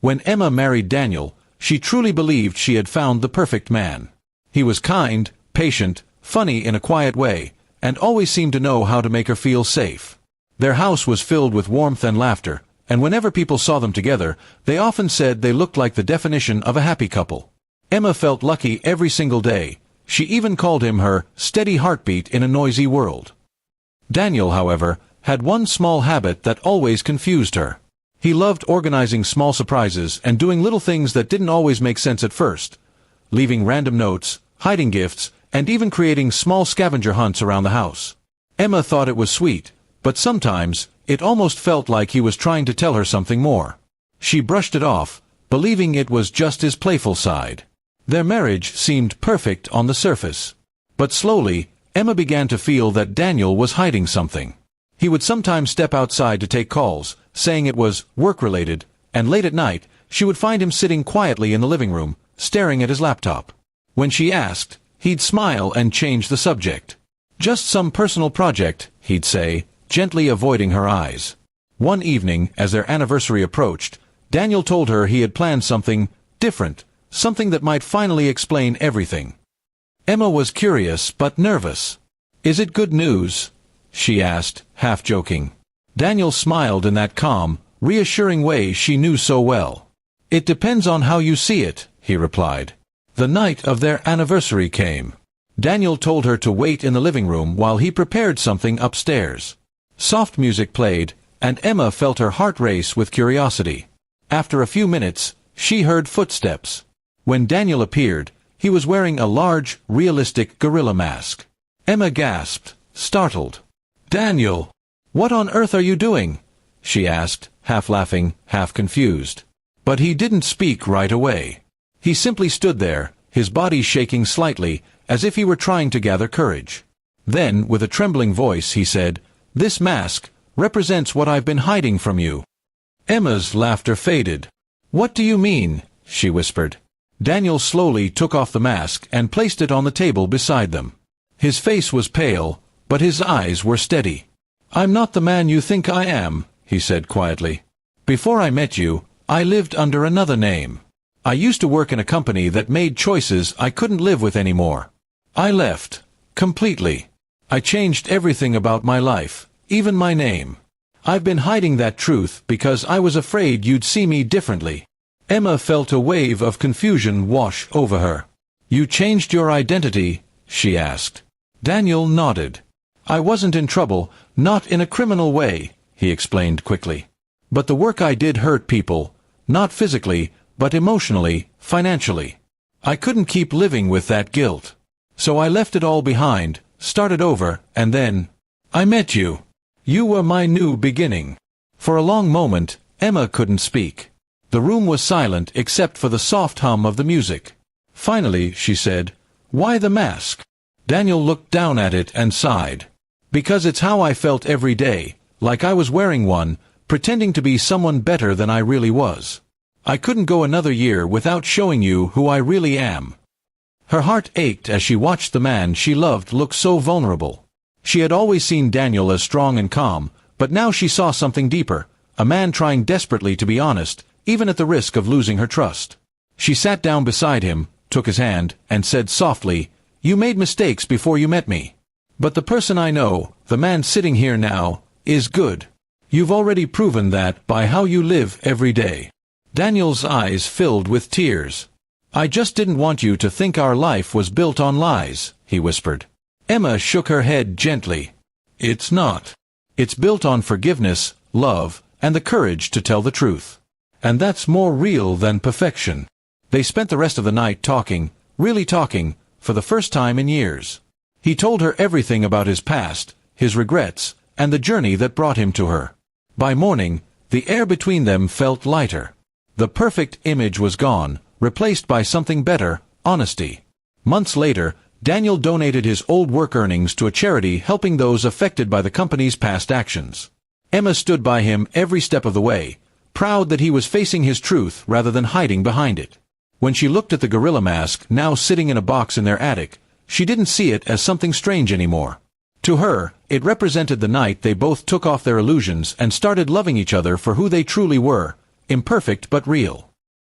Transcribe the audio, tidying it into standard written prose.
When Emma married Daniel, she truly believed she had found the perfect man. He was kind, patient, funny in a quiet way, and always seemed to know how to make her feel safe. Their house was filled with warmth and laughter, and whenever people saw them together, they often said they looked like the definition of a happy couple. Emma felt lucky every single day. She even called him her steady heartbeat in a noisy world. Daniel, however, had one small habit that always confused her. He loved organizing small surprises and doing little things that didn't always make sense at first, leaving random notes, hiding gifts, and even creating small scavenger hunts around the house. Emma thought it was sweet, but sometimes it almost felt like he was trying to tell her something more. She brushed it off, believing it was just his playful side. Their marriage seemed perfect on the surface. But slowly, Emma began to feel that Daniel was hiding something. He would sometimes step outside to take calls, saying it was work-related, and late at night, she would find him sitting quietly in the living room, staring at his laptop. When she asked, he'd smile and change the subject. "Just some personal project," he'd say, gently avoiding her eyes. One evening, as their anniversary approached, Daniel told her he had planned something different, something that might finally explain everything. Emma was curious but nervous. "Is it good news?" she asked, half joking. Daniel smiled in that calm, reassuring way she knew so well. "It depends on how you see it," he replied. The night of their anniversary came. Daniel told her to wait in the living room while he prepared something upstairs. Soft music played, and Emma felt her heart race with curiosity. After a few minutes, she heard footsteps. When Daniel appeared, he was wearing a large, realistic gorilla mask. Emma gasped, startled. "Daniel! What on earth are you doing?" she asked, half laughing, half confused. But he didn't speak right away. He simply stood there, his body shaking slightly, as if he were trying to gather courage. Then, with a trembling voice, he said, "This mask represents what I've been hiding from you." Emma's laughter faded. "What do you mean?" she whispered. Daniel slowly took off the mask and placed it on the table beside them. His face was pale, but his eyes were steady. "I'm not the man you think I am," he said quietly. "Before I met you, I lived under another name. I used to work in a company that made choices I couldn't live with anymore. I left. Completely. I changed everything about my life, even my name. I've been hiding that truth because I was afraid you'd see me differently." Emma felt a wave of confusion wash over her. "You changed your identity?" she asked. Daniel nodded. "I wasn't in trouble, not in a criminal way," he explained quickly. "But the work I did hurt people, not physically, but emotionally, financially. I couldn't keep living with that guilt. So I left it all behind, started over, and then I met you. You were my new beginning." For a long moment, Emma couldn't speak. The room was silent except for the soft hum of the music. Finally, she said, "Why the mask?" Daniel looked down at it and sighed. "Because it's how I felt every day, like I was wearing one, pretending to be someone better than I really was. I couldn't go another year without showing you who I really am." Her heart ached as she watched the man she loved look so vulnerable. She had always seen Daniel as strong and calm, but now she saw something deeper, a man trying desperately to be honest, even at the risk of losing her trust. She sat down beside him, took his hand, and said softly, "You made mistakes before you met me. But the person I know, the man sitting here now, is good. You've already proven that by how you live every day." Daniel's eyes filled with tears. "I just didn't want you to think our life was built on lies," he whispered. Emma shook her head gently. "It's not. It's built on forgiveness, love, and the courage to tell the truth. And that's more real than perfection." They spent the rest of the night talking, really talking, for the first time in years. He told her everything about his past, his regrets, and the journey that brought him to her. By morning, the air between them felt lighter. The perfect image was gone, replaced by something better, honesty. Months later, Daniel donated his old work earnings to a charity helping those affected by the company's past actions. Emma stood by him every step of the way, proud that he was facing his truth rather than hiding behind it. When she looked at the gorilla mask now sitting in a box in their attic, she didn't see it as something strange anymore. To her, it represented the night they both took off their illusions and started loving each other for who they truly were, imperfect but real.